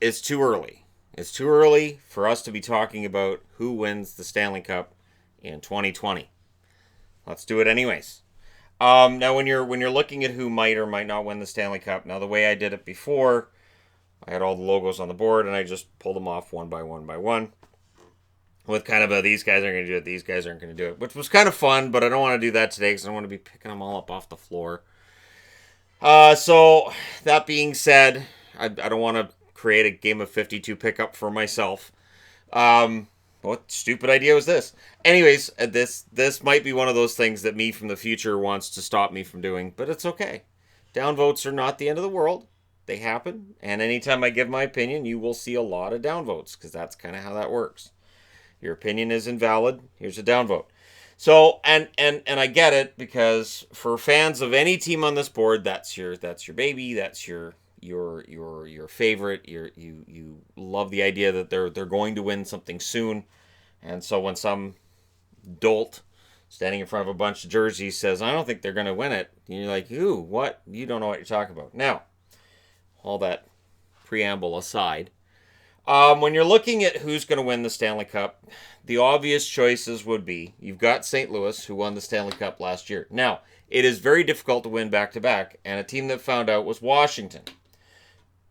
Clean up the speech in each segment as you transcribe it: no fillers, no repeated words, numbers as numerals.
It's too early. It's too early for us to be talking about who wins the Stanley Cup in 2020. Let's do it anyways. Now, when you're looking at who might or might not win the Stanley Cup, now the way I did it before, I had all the logos on the board and I just pulled them off one by one by one, with kind of a these guys aren't going to do it, these guys aren't going to do it, which was kind of fun, but I don't want to do that today because I don't want to be picking them all up off the floor. So that being said, I don't want to create a game of 52 pickup for myself. What stupid idea was this? Anyways, this might be one of those things that me from the future wants to stop me from doing, but it's okay. Downvotes are not the end of the world. They happen, and anytime I give my opinion, you will see a lot of downvotes, because that's kind of how that works. Your opinion is invalid. Here's a downvote. So, and I get it, because for fans of any team on this board, that's your baby, that's your favorite. You love the idea that they're going to win something soon. And so when some dolt standing in front of a bunch of jerseys says, I don't think they're going to win it, you're like, ooh, what? You don't know what you're talking about. Now, all that preamble aside, when you're looking at who's going to win the Stanley Cup, the obvious choices would be, you've got St. Louis, who won the Stanley Cup last year. Now, it is very difficult to win back-to-back, and a team that found out was Washington.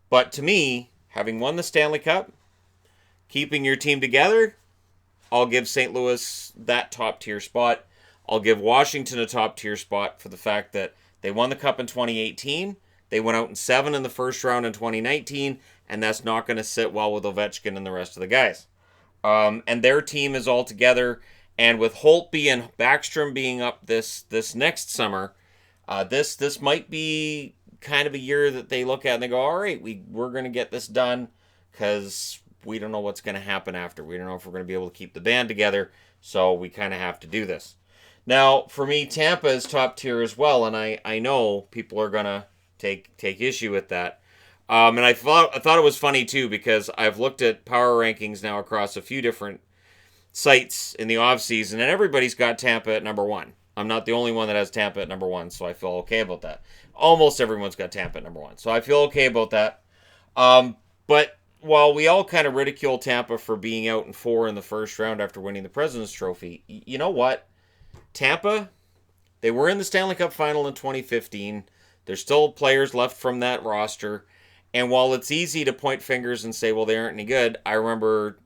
But to me, having won the Stanley Cup, keeping your team together, I'll give St. Louis that top-tier spot. I'll give Washington a top-tier spot for the fact that they won the Cup in 2018. They went out in 7 in the first round in 2019, and that's not going to sit well with Ovechkin and the rest of the guys. And their team is all together, and with Holtby and Backstrom being up this next summer, this might be kind of a year that they look at and they go, all right, we're going to get this done, because we don't know what's going to happen after. We don't know if we're going to be able to keep the band together, so we kind of have to do this. Now, for me, Tampa is top tier as well, and I know people are going to take issue with that. And I thought it was funny too, because I've looked at power rankings now across a few different sites in the offseason, and everybody's got Tampa at number 1. I'm not the only one that has Tampa at number 1, so I feel okay about that. Almost everyone's got Tampa at number 1, so I feel okay about that. But while we all kind of ridicule Tampa for being out in 4 in the first round after winning the President's Trophy, you know what? Tampa, they were in the Stanley Cup final in 2015. There's still players left from that roster. And while it's easy to point fingers and say, well, they aren't any good, I remember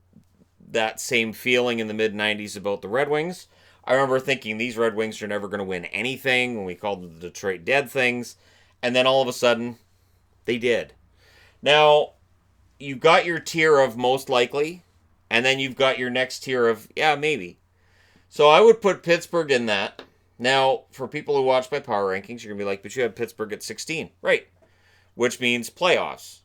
that same feeling in the mid-90s about the Red Wings. I remember thinking these Red Wings are never going to win anything when we called them the Detroit Dead Things. And then all of a sudden, they did. Now, you've got your tier of most likely, and then you've got your next tier of, yeah, maybe. So I would put Pittsburgh in that. Now, for people who watch my power rankings, you're going to be like, but you have Pittsburgh at 16. Right. Which means playoffs.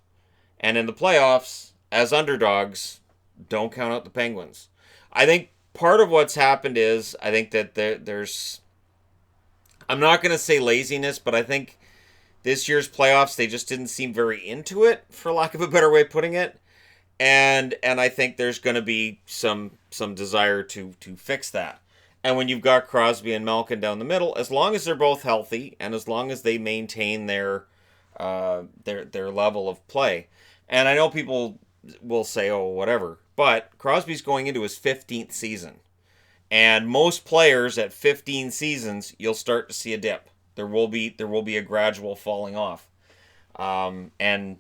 And in the playoffs, as underdogs, don't count out the Penguins. I think part of what's happened is, I think that there's, I'm not going to say laziness, but I think this year's playoffs, they just didn't seem very into it, for lack of a better way of putting it. And I think there's going to be some desire to fix that. And when you've got Crosby and Malkin down the middle, as long as they're both healthy, and as long as they maintain their level of play. And I know people will say, oh, whatever. But Crosby's going into his 15th season. And most players at 15 seasons, you'll start to see a dip. There will be a gradual falling off. And,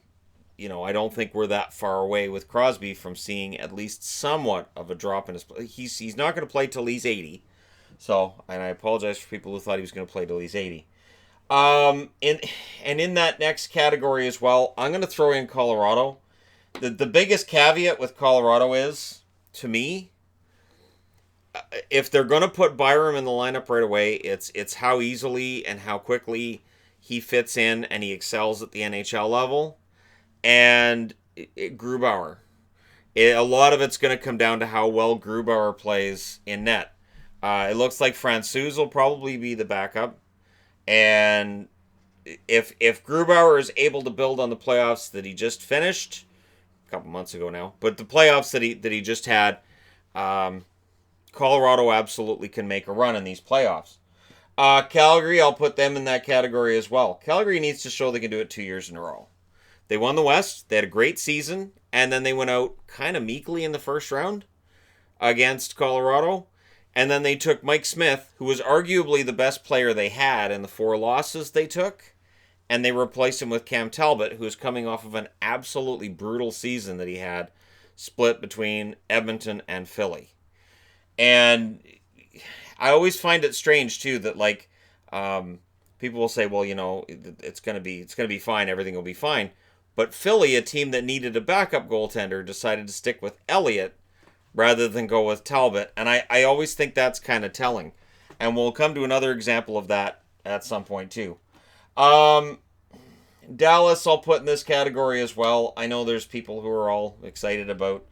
you know, I don't think we're that far away with Crosby from seeing at least somewhat of a drop in his play. He's not going to play till he's 80. So, and I apologize for people who thought he was going to play till he's 80. In that next category as well, I'm going to throw in Colorado. The biggest caveat with Colorado is, to me, if they're going to put Byram in the lineup right away, it's how easily and how quickly he fits in and he excels at the NHL level. And Grubauer. A lot of it's going to come down to how well Grubauer plays in net. It looks like Francouz will probably be the backup. And if Grubauer is able to build on the playoffs that he just finished a couple months ago now, but the playoffs that he just had, Colorado absolutely can make a run in these playoffs. Calgary, I'll put them in that category as well. Calgary needs to show they can do it 2 years in a row. They won the West. They had a great season, and then they went out kind of meekly in the first round against Colorado. And then they took Mike Smith, who was arguably the best player they had in the 4 losses they took, and they replaced him with Cam Talbot, who is coming off of an absolutely brutal season that he had, split between Edmonton and Philly. And I always find it strange too that people will say, well, it's gonna be fine, everything will be fine. But Philly, a team that needed a backup goaltender, decided to stick with Elliott rather than go with Talbot, and I always think that's kind of telling. And we'll come to another example of that at some point too. Dallas I'll put in this category as well. I know there's people who are all excited about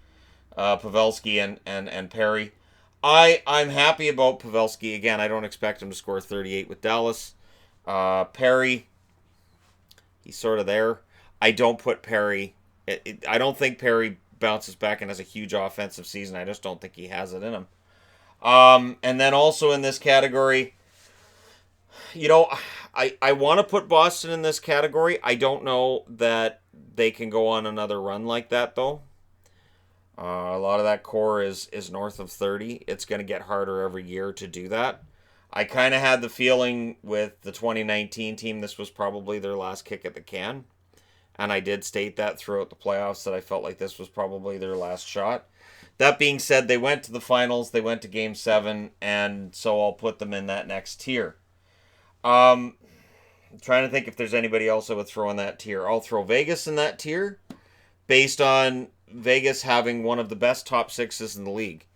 Pavelski and Perry. I'm happy about Pavelski. Again, I don't expect him to score 38 with Dallas. Perry, he's sort of there. I don't put Perry. I don't think Perry bounces back and has a huge offensive season. I just don't think he has it in him. And then also in this category, I want to put Boston in this category. I don't know that they can go on another run like that, though. A lot of that core is north of 30. It's going to get harder every year to do that. I kind of had the feeling with the 2019 team, this was probably their last kick at the can. And I did state that throughout the playoffs that I felt like this was probably their last shot. That being said, they went to the finals, they went to Game 7, and so I'll put them in that next tier. I'm trying to think if there's anybody else I would throw in that tier. I'll throw Vegas in that tier based on Vegas having one of the best top 6s in the league.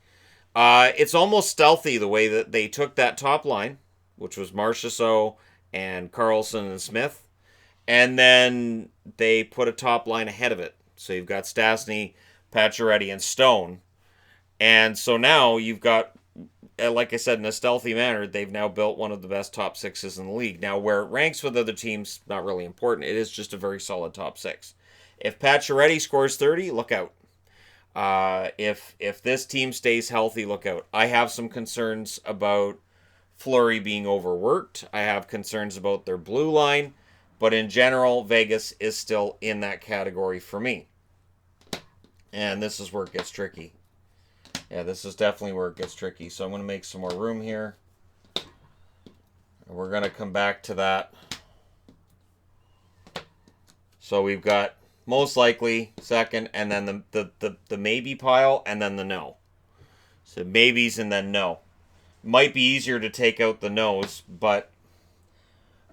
It's almost stealthy the way that they took that top line, which was Marchessault and Carlson and Smith, and then they put a top line ahead of it. So you've got Stastny, Pacioretty, and Stone. And so now you've got, like I said, in a stealthy manner, they've now built one of the best top 6s in the league. Now, where it ranks with other teams, not really important. It is just a very solid top 6. If Pacioretty scores 30, look out. If this team stays healthy, look out. I have some concerns about Fleury being overworked. I have concerns about their blue line. But in general, Vegas is still in that category for me. And this is where it gets tricky. Yeah, this is definitely where it gets tricky. So I'm going to make some more room here. And we're going to come back to that. So we've got most likely second, and then the maybe pile, and then the no. So maybes and then no. Might be easier to take out the no's, but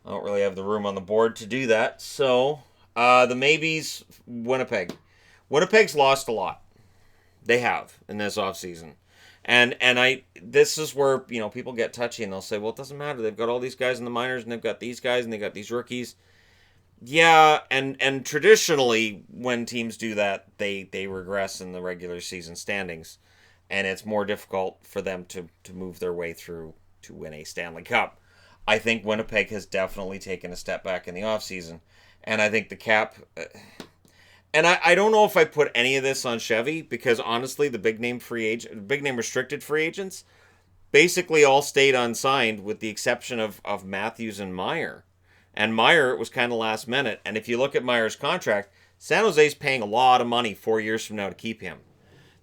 I don't really have the room on the board to do that. So the maybes, Winnipeg. Winnipeg's lost a lot. They have in this offseason. And this is where, people get touchy and they'll say, well, it doesn't matter. They've got all these guys in the minors and they've got these guys and they've got these rookies. Yeah, and traditionally when teams do that, they regress in the regular season standings. And it's more difficult for them to move their way through to win a Stanley Cup. I think Winnipeg has definitely taken a step back in the offseason. And I think the cap... And I don't know if I put any of this on Chevy, because honestly, the big name restricted free agents basically all stayed unsigned with the exception of Matthews and Meyer. And Meyer, it was kind of last minute. And if you look at Meyer's contract, San Jose's paying a lot of money 4 years from now to keep him.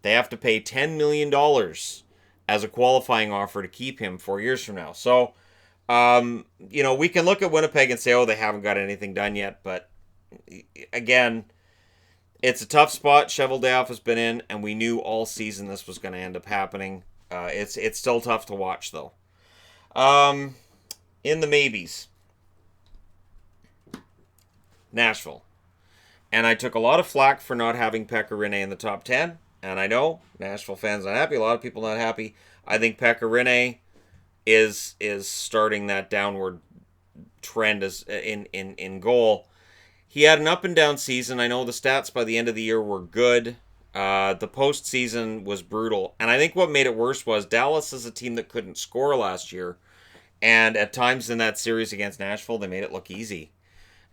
They have to pay $10 million as a qualifying offer to keep him 4 years from now. So, we can look at Winnipeg and say, oh, they haven't got anything done yet. But again, it's a tough spot Cheveldayoff has been in, and we knew all season this was going to end up happening. It's still tough to watch, though. In the maybes, Nashville. And I took a lot of flack for not having Pekka Rinne in the top 10. And I know Nashville fans not happy. A lot of people not happy. I think Pekka Rinne is starting that downward trend as in goal. He had an up and down season. I know the stats by the end of the year were good. The postseason was brutal. And I think what made it worse was Dallas is a team that couldn't score last year. And at times in that series against Nashville, they made it look easy.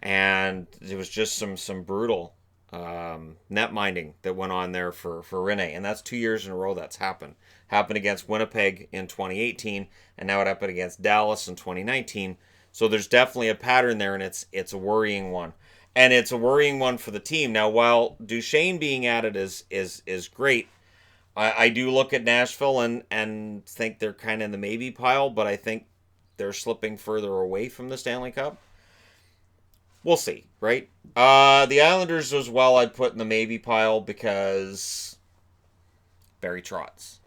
And it was just some brutal net minding that went on there for Rinne. And that's 2 years in a row that's happened. Happened against Winnipeg in 2018, and now it happened against Dallas in 2019. So there's definitely a pattern there, and it's a worrying one. and it's a worrying one for the team. Now, while Duchesne being added is great, I do look at Nashville and think they're kind of in the maybe pile, but I think they're slipping further away from the Stanley Cup. We'll see, right? The Islanders as well I'd put in the maybe pile because Barry Trotz.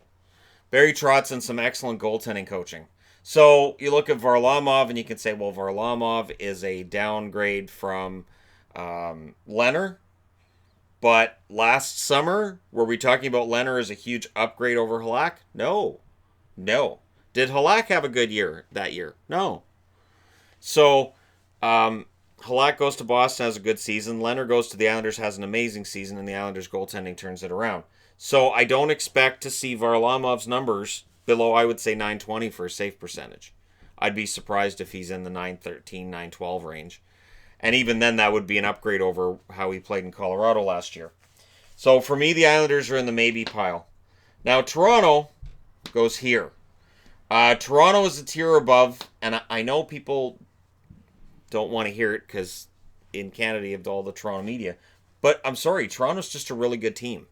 Barry Trotz and some excellent goaltending coaching. So you look at Varlamov and you can say, well, Varlamov is a downgrade from Leonard. But last summer, were we talking about Leonard as a huge upgrade over Halak? No. No. Did Halak have a good year that year? No. So, Halak goes to Boston, has a good season. Leonard goes to the Islanders, has an amazing season, and the Islanders goaltending turns it around. So I don't expect to see Varlamov's numbers below, I would say, 920 for a save percentage. I'd be surprised if he's in the 913, 912 range. And even then, that would be an upgrade over how he played in Colorado last year. So for me, the Islanders are in the maybe pile. Now, Toronto goes here. Toronto is a tier above, and I know people don't want to hear it because in Canada you have all the Toronto media. But I'm sorry, Toronto's just a really good team.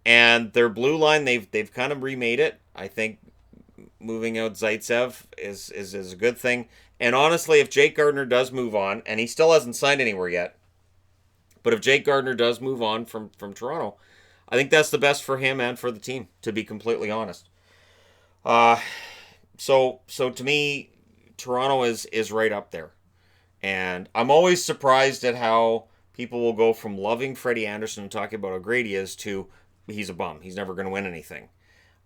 And their blue line, they've kind of remade it. I think moving out Zaitsev is a good thing. And honestly, if Jake Gardiner does move on, and he still hasn't signed anywhere yet, but if Jake Gardiner does move on from Toronto, I think that's the best for him and for the team, to be completely honest. So to me, Toronto is right up there. And I'm always surprised at how people will go from loving Freddie Anderson and talking about how great he is to he's a bum. He's never going to win anything.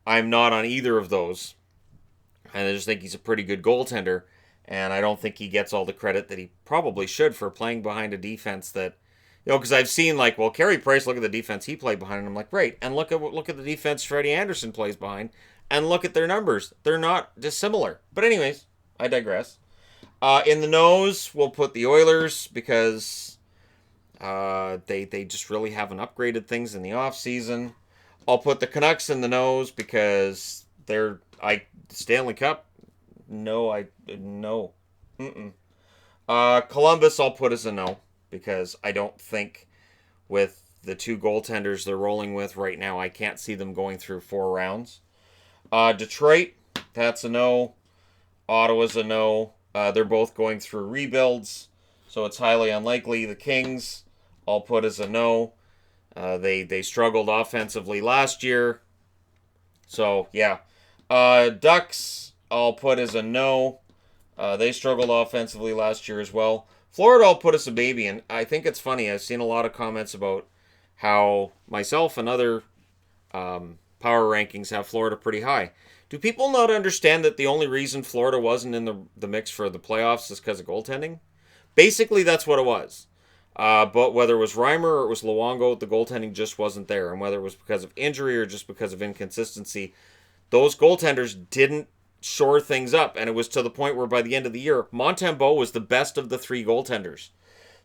I'm not on either of those. And I just think he's a pretty good goaltender. And I don't think he gets all the credit that he probably should for playing behind a defense that, because I've seen Carey Price, look at the defense he played behind, and I'm like, great. And look at the defense Freddie Anderson plays behind, and look at their numbers. They're not dissimilar. But anyways, I digress. In the nose, we'll put the Oilers because they just really haven't upgraded things in the offseason. I'll put the Canucks in the nose because they're Stanley Cup. No. Columbus I'll put as a no because I don't think with the two goaltenders they're rolling with right now, I can't see them going through 4 rounds. Detroit, that's a no. Ottawa's a no. They're both going through rebuilds, so it's highly unlikely. The Kings, I'll put as a no. They struggled offensively last year, so yeah. Ducks, I'll put as a no. They struggled offensively last year as well. Florida, I'll put as a baby, and I think it's funny. I've seen a lot of comments about how myself and other power rankings have Florida pretty high. Do people not understand that the only reason Florida wasn't in the mix for the playoffs is because of goaltending? Basically, that's what it was. But whether it was Reimer or it was Luongo, the goaltending just wasn't there. And whether it was because of injury or just because of inconsistency, those goaltenders didn't shore things up. And it was to the point where by the end of the year, Montembeault was the best of the 3 goaltenders.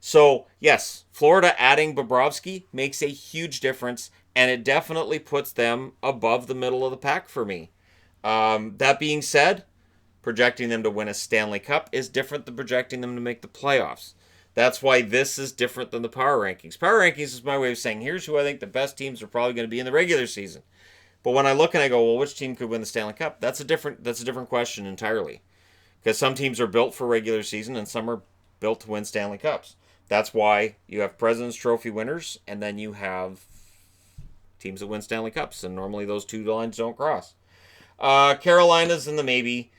So, yes, Florida adding Bobrovsky makes a huge difference, and it definitely puts them above the middle of the pack for me. That being said, projecting them to win a Stanley Cup is different than projecting them to make the playoffs. That's why this is different than the power rankings. Power rankings is my way of saying, here's who I think the best teams are probably going to be in the regular season. But when I look and I go, well, which team could win the Stanley Cup? That's a different question entirely. Because some teams are built for regular season and some are built to win Stanley Cups. That's why you have President's Trophy winners and then you have teams that win Stanley Cups. And normally those two lines don't cross. Carolina's in the maybe.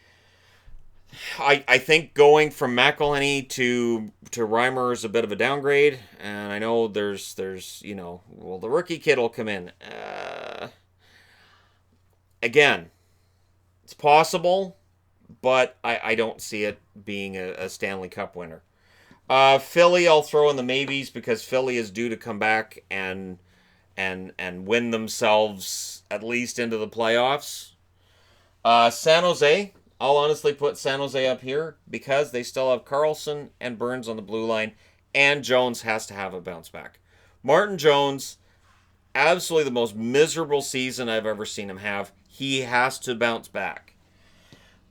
I think going from McElhinney to Reimer is a bit of a downgrade. And I know there's the rookie kid will come in. Again, it's possible, but I don't see it being a Stanley Cup winner. Philly, I'll throw in the maybes because Philly is due to come back and win themselves at least into the playoffs. San Jose, I'll honestly put San Jose up here because they still have Carlson and Burns on the blue line, and Jones has to have a bounce back. Martin Jones, absolutely the most miserable season I've ever seen him have. He has to bounce back.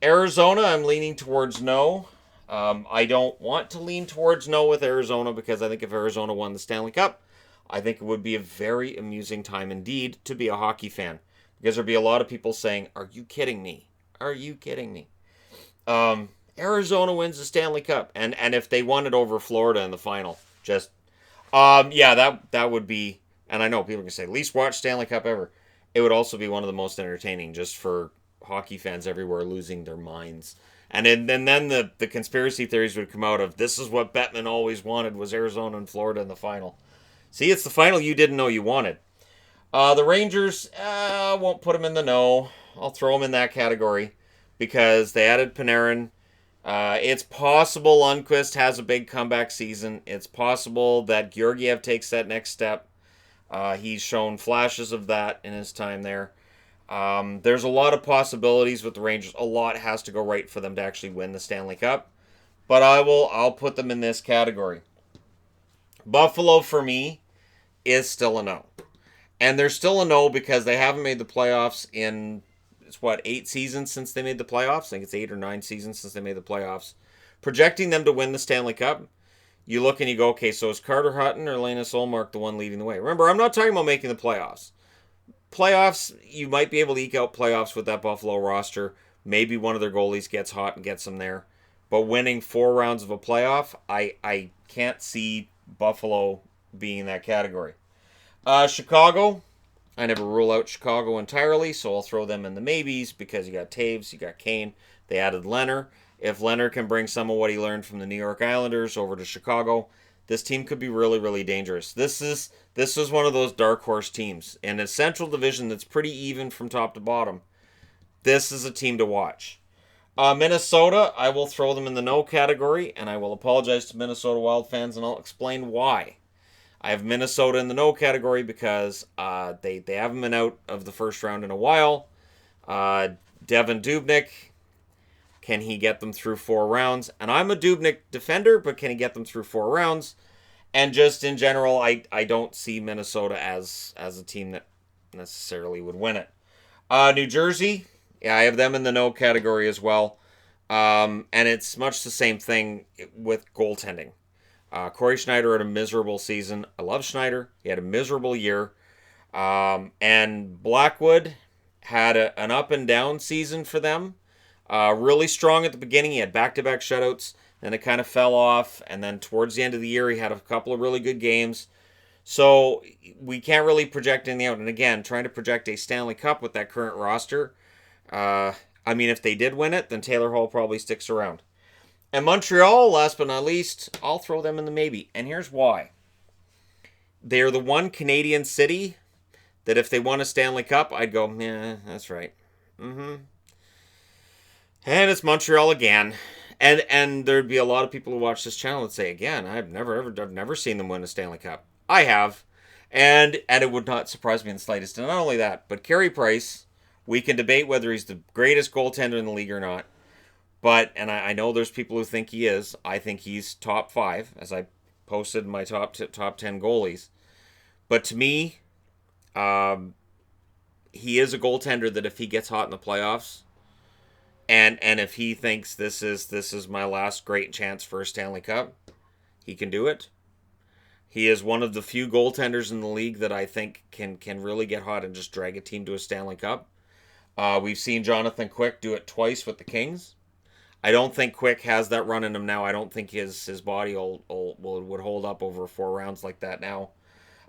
Arizona, I'm leaning towards no. I don't want to lean towards no with Arizona because I think if Arizona won the Stanley Cup, I think it would be a very amusing time indeed to be a hockey fan. Because there'd be a lot of people saying, "Are you kidding me? Are you kidding me?" Arizona wins the Stanley Cup, and if they won it over Florida in the final, just yeah, that would be. And I know people can say least watched Stanley Cup ever. It would also be one of the most entertaining, just for hockey fans everywhere losing their minds. And then the conspiracy theories would come out of this is what Bettman always wanted was Arizona and Florida in the final. See, it's the final you didn't know you wanted. The Rangers, won't put them in the no. I'll throw them in that category because they added Panarin. It's possible Lundqvist has a big comeback season. It's possible that Georgiev takes that next step. He's shown flashes of that in his time there. There's a lot of possibilities with the Rangers. A lot has to go right for them to actually win the Stanley Cup. But I'll put them in this category. Buffalo, for me, is still a no. And they're still a no because they haven't made the playoffs in, it's what, 8 seasons since they made the playoffs? I think it's 8 or 9 seasons since they made the playoffs. Projecting them to win the Stanley Cup, you look and you go, okay, so is Carter Hutton or Linus Ullmark the one leading the way? Remember, I'm not talking about making the playoffs. Playoffs, you might be able to eke out playoffs with that Buffalo roster. Maybe one of their goalies gets hot and gets them there. But winning 4 rounds of a playoff, I can't see Buffalo being in that category. Chicago, I never rule out Chicago entirely, so I'll throw them in the maybes because you got Taves, you got Kane. They added Leonard. If Leonard can bring some of what he learned from the New York Islanders over to Chicago, this team could be really, really dangerous. This is one of those dark horse teams. In a Central Division that's pretty even from top to bottom, this is a team to watch. Minnesota, I will throw them in the no category, and I will apologize to Minnesota Wild fans, and I'll explain why. I have Minnesota in the no category because they haven't been out of the first round in a while. Devin Dubnyk, can he get them through 4 rounds? And I'm a Dubnyk defender, but can he get them through 4 rounds? And just in general, I don't see Minnesota as a team that necessarily would win it. New Jersey, yeah, I have them in the no category as well. And it's much the same thing with goaltending. Corey Schneider had a miserable season. I love Schneider. He had a miserable year. And Blackwood had an up and down season for them. Really strong at the beginning. He had back-to-back shutouts. Then it kind of fell off. And then towards the end of the year, he had a couple of really good games. So we can't really project anything out. And again, trying to project a Stanley Cup with that current roster. If they did win it, then Taylor Hall probably sticks around. And Montreal, last but not least, I'll throw them in the maybe. And here's why. They're the one Canadian city that if they won a Stanley Cup, I'd go, yeah, that's right. And it's Montreal again. And there'd be a lot of people who watch this channel and say, again, I've never seen them win a Stanley Cup. I have. And it would not surprise me in the slightest. And not only that, but Carey Price, we can debate whether he's the greatest goaltender in the league or not. But, and I know there's people who think he is. I think he's top 5, as I posted my top 10 goalies. But to me, he is a goaltender that if he gets hot in the playoffs, and if he thinks this is my last great chance for a Stanley Cup, he can do it. He is one of the few goaltenders in the league that I think can really get hot and just drag a team to a Stanley Cup. We've seen Jonathan Quick do it twice with the Kings. I don't think Quick has that run in him now. I don't think his body would hold up over 4 rounds like that now.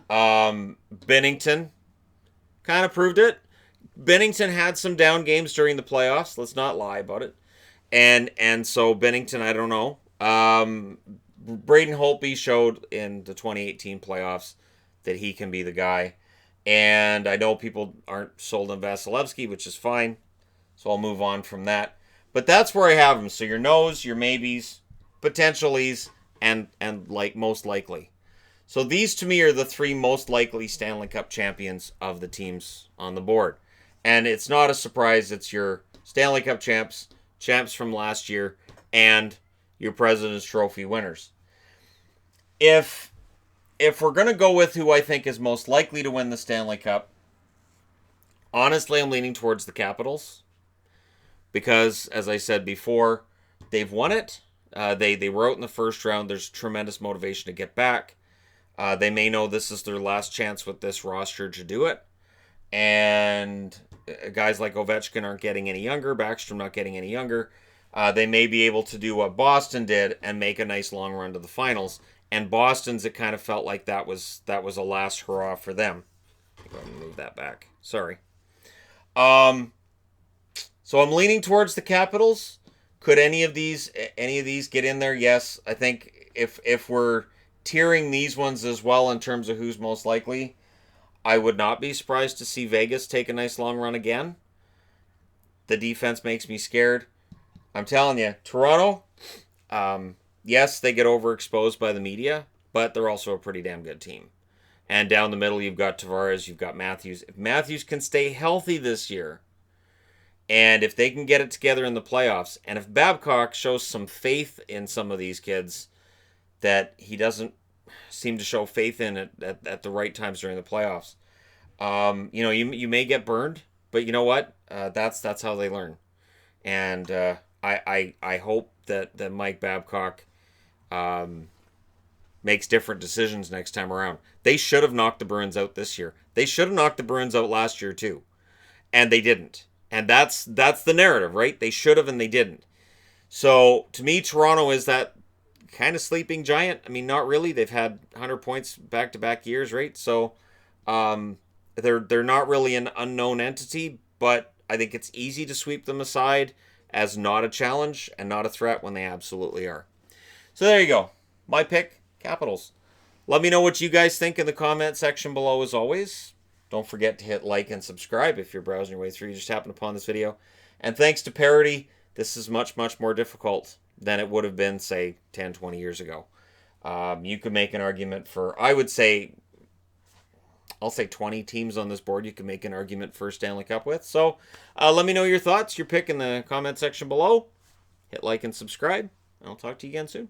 Binnington kind of proved it. Binnington had some down games during the playoffs. Let's not lie about it. And so Binnington, I don't know. Braden Holtby showed in the 2018 playoffs that he can be the guy. And I know people aren't sold on Vasilevsky, which is fine. So I'll move on from that. But that's where I have them. So your no's, your maybes, potentialies, and like most likely. So these to me are the 3 most likely Stanley Cup champions of the teams on the board. And it's not a surprise. It's your Stanley Cup champs from last year, and your President's Trophy winners. If we're going to go with who I think is most likely to win the Stanley Cup, honestly, I'm leaning towards the Capitals. Because, as I said before, they've won it, They were out in the first round. There's tremendous motivation to get back. They may know this is their last chance with this roster to do it. And guys like Ovechkin aren't getting any younger. Backstrom not getting any younger. They may be able to do what Boston did and make a nice long run to the finals. And Boston's, it kind of felt like that was a last hurrah for them. I'm going to move that back. Sorry. So I'm leaning towards the Capitals. Could any of these get in there? Yes. I think if we're tiering these ones as well in terms of who's most likely, I would not be surprised to see Vegas take a nice long run again. The defense makes me scared. I'm telling you, Toronto, yes, they get overexposed by the media, but they're also a pretty damn good team. And down the middle, you've got Tavares, you've got Matthews. If Matthews can stay healthy this year, and if they can get it together in the playoffs, and if Babcock shows some faith in some of these kids that he doesn't seem to show faith in at the right times during the playoffs, you may get burned, but you know what? That's how they learn. And I hope that Mike Babcock makes different decisions next time around. They should have knocked the Bruins out this year. They should have knocked the Bruins out last year too, and they didn't. And that's the narrative, right? They should have and they didn't. So to me, Toronto is that kind of sleeping giant. I mean, not really. They've had 100 points back-to-back years, right? So they're not really an unknown entity, but I think it's easy to sweep them aside as not a challenge and not a threat when they absolutely are. So there you go. My pick, Capitals. Let me know what you guys think in the comment section below as always. Don't forget to hit like and subscribe if you're browsing your way through. You just happened upon this video. And thanks to Parody, this is much, much more difficult than it would have been, say, 10, 20 years ago. You could make an argument for, I'll say 20 teams on this board you can make an argument for Stanley Cup with. So let me know your thoughts, your pick in the comment section below. Hit like and subscribe. I'll talk to you again soon.